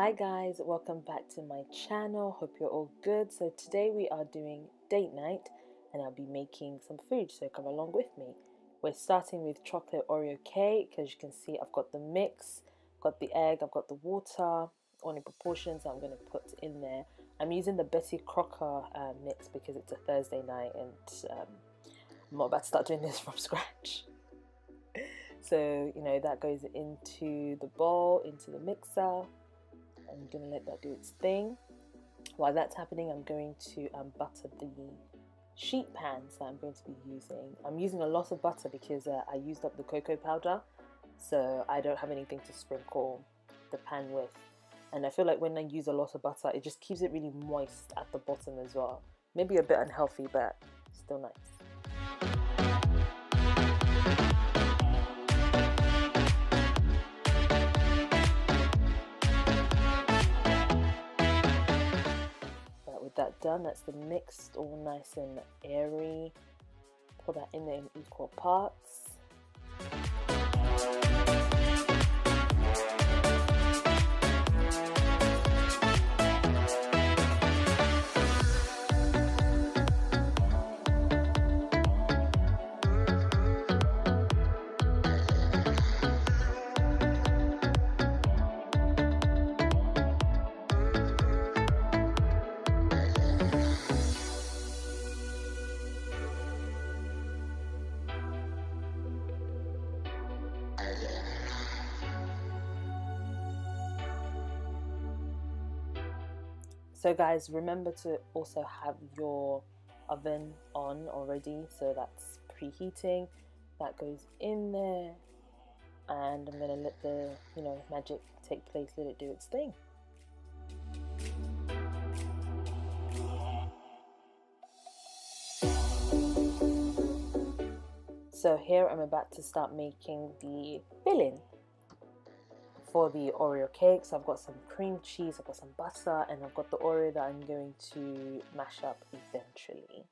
Hi guys, welcome back to my channel. Hope you're all good. So today we are doing date night and I'll be making some food, so come along with me. We're starting with chocolate Oreo cake. As you can see, I've got the mix, got the egg, I've got the water, all in proportions that I'm going to put in there. I'm using the Betty Crocker mix because it's a Thursday night and I'm not about to start doing this from scratch. So, that goes into the bowl, into the mixer. I'm going to let that do its thing. While that's happening, I'm going to butter the sheet pans that I'm going to be using. I'm using a lot of butter because I used up the cocoa powder, so I don't have anything to sprinkle the pan with. And I feel like when I use a lot of butter, it just keeps it really moist at the bottom as well. Maybe a bit unhealthy, but still nice. That done, that's the mixed, all nice and airy. Put that in there in equal parts. So guys, remember to also have your oven on already, so that's preheating. That goes in there, and I'm gonna let the magic take place, let it do its thing. So here I'm about to start making the filling for the Oreo cake. So I've got some cream cheese, I've got some butter, and I've got the Oreo that I'm going to mash up eventually.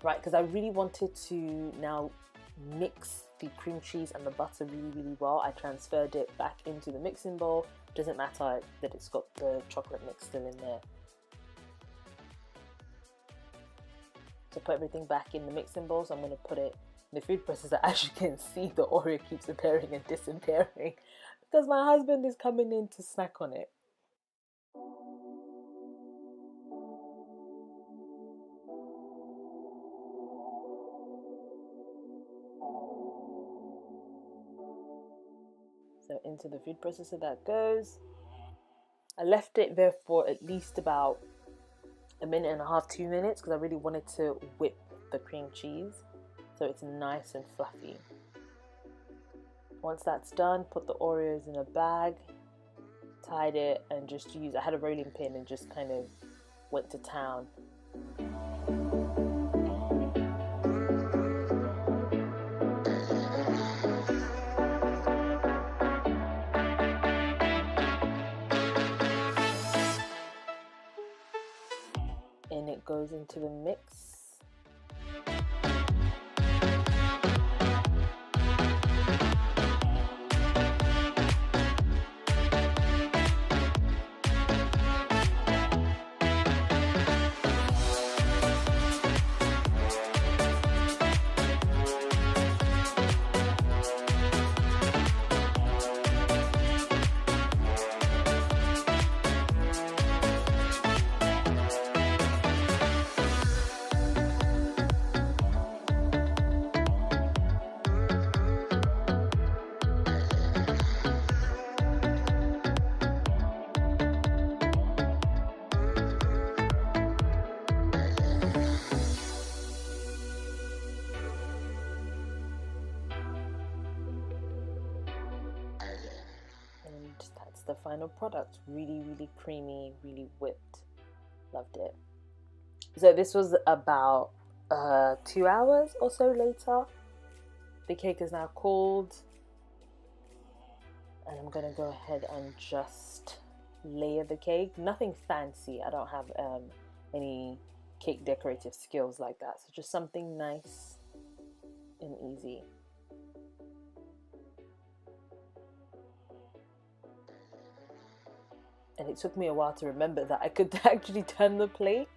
Right, because I really wanted to now mix the cream cheese and the butter really well. I transferred it back into the mixing bowl. Doesn't matter that it's got the chocolate mix still in there. So put everything back in the mixing bowl. So I'm going to put it in the food processor. As you can see, the Oreo keeps appearing and disappearing because my husband is coming in to snack on it. So into the food processor that goes. I left it there for at least about a minute and a half, 2 minutes, because I really wanted to whip the cream cheese so it's nice and fluffy. Once that's done, put the Oreos in a bag, tied it, and I had a rolling pin and just kind of went to town. And it goes into the mix. And that's the final product. Really creamy, really whipped. Loved it. So this was about 2 hours or so later. The cake is now cooled, and I'm gonna go ahead and just layer the cake. Nothing fancy. I don't have any cake decorative skills like that, so just something nice and easy. And it took me a while to remember that I could actually turn the plate.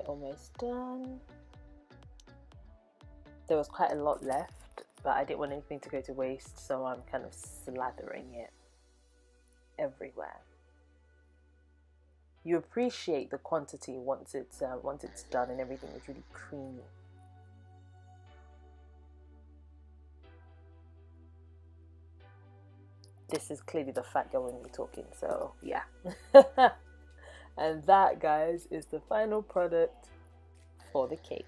Almost done. There was quite a lot left, but I didn't want anything to go to waste, so I'm kind of slathering it everywhere. You appreciate the quantity once it's done and everything is really creamy. This is clearly the fat girl in me talking, so yeah. And that, guys, is the final product for the cake.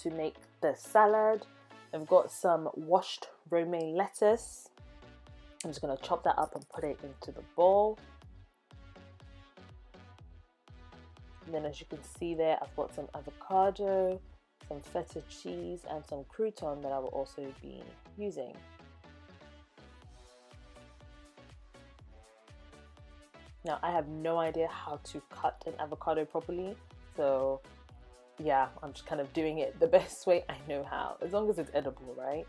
To make the salad, I've got some washed romaine lettuce. I'm just going to chop that up and put it into the bowl. And then, as you can see there, I've got some avocado, some feta cheese, and some crouton that I will also be using. Now, I have no idea how to cut an avocado properly, so yeah, I'm just kind of doing it the best way I know how, as long as it's edible, right?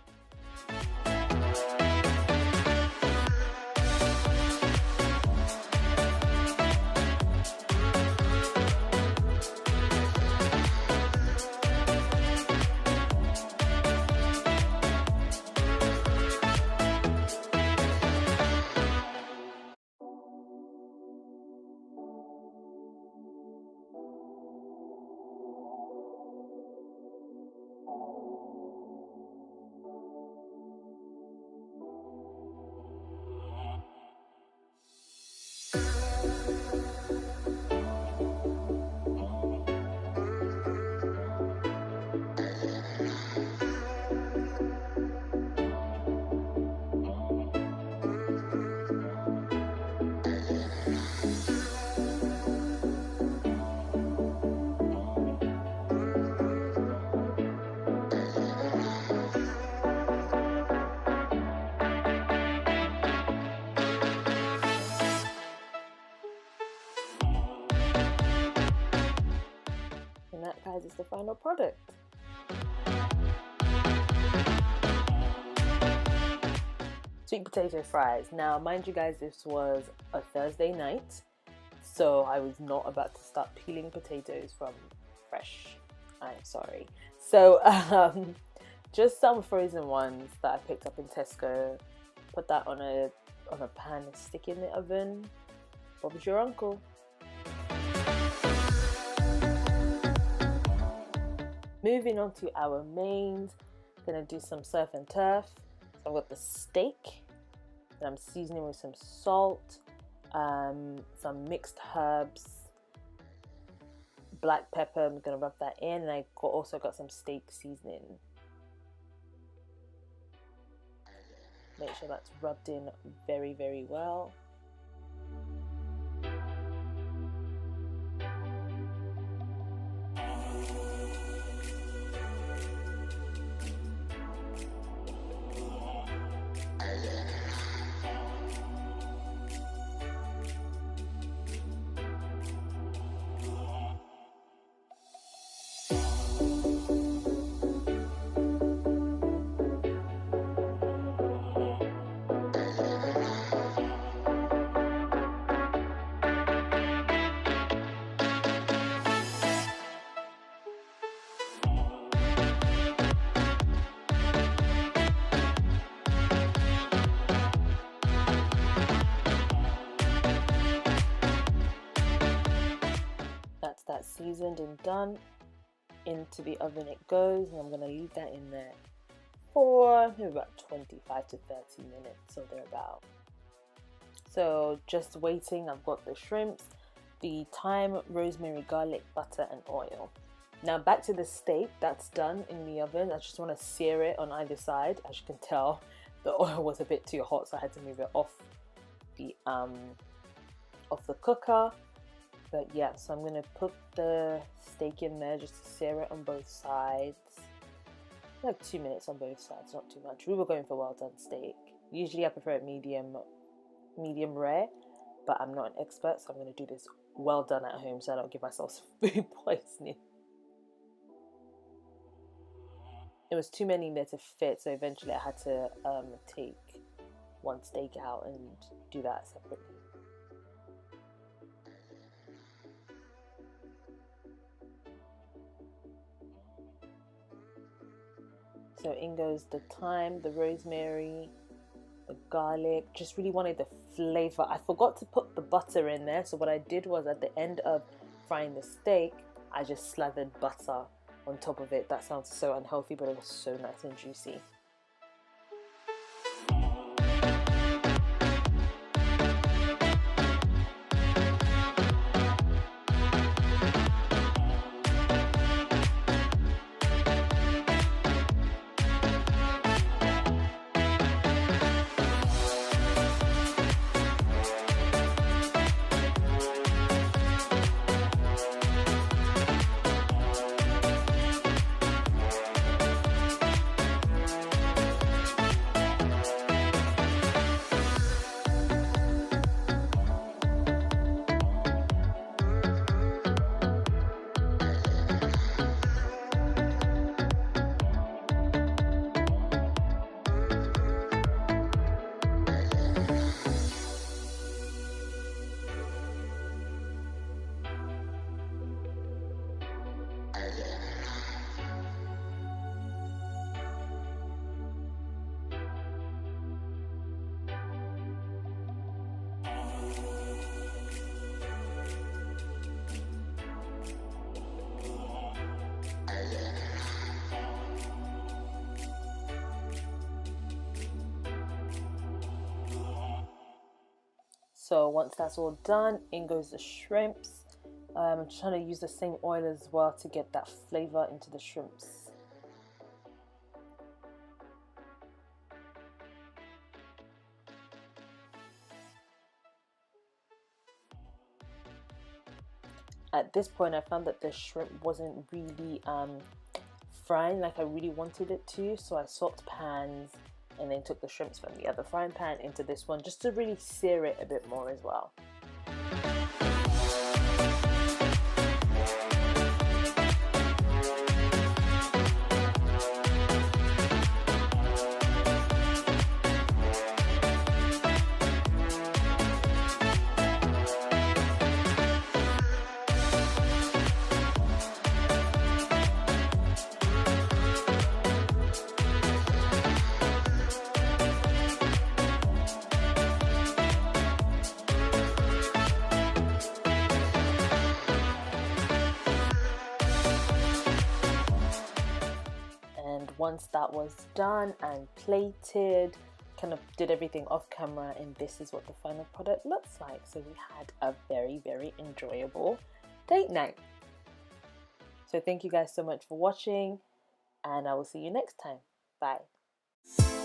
And that, guys, is the final product. Sweet potato fries. Now, mind you guys, this was a Thursday night, so I was not about to start peeling potatoes from fresh. I'm sorry. So just some frozen ones that I picked up in Tesco. Put that on a pan and stick in the oven. Bob's your uncle. Moving on to our mains, gonna do some surf and turf. So I've got the steak that I'm seasoning with some salt, some mixed herbs, black pepper. I'm gonna rub that in, and I also got some steak seasoning. Make sure that's rubbed in very, very well. That seasoned and done. Into the oven it goes, and I'm going to leave that in there for maybe about 25 to 30 minutes or thereabout. So just waiting. I've got the shrimps, the thyme, rosemary, garlic, butter and oil. Now back to the steak. That's done in the oven. I just want to sear it on either side. As you can tell, the oil was a bit too hot, so I had to move it off the cooker. But yeah, so I'm gonna put the steak in there just to sear it on both sides. Like 2 minutes on both sides, not too much. We were going for well done steak. Usually I prefer it medium rare, but I'm not an expert, so I'm gonna do this well done at home so I don't give myself food poisoning. It was too many there to fit, so eventually I had to take one steak out and do that separately. So in goes the thyme, the rosemary, the garlic. Just really wanted the flavor. I forgot to put the butter in there. So what I did was at the end of frying the steak, I just slathered butter on top of it. That sounds so unhealthy, but it was so nice and juicy. So once that's all done, in goes the shrimps. I'm trying to use the same oil as well to get that flavor into the shrimps. At this point, I found that the shrimp wasn't really frying like I really wanted it to, so I swapped pans and then took the shrimps from the other frying pan into this one just to really sear it a bit more as well. once that was done and plated, kind of did everything off camera, and this is what the final product looks like. So we had a very, very enjoyable date night. So thank you guys so much for watching, and I will see you next time. Bye.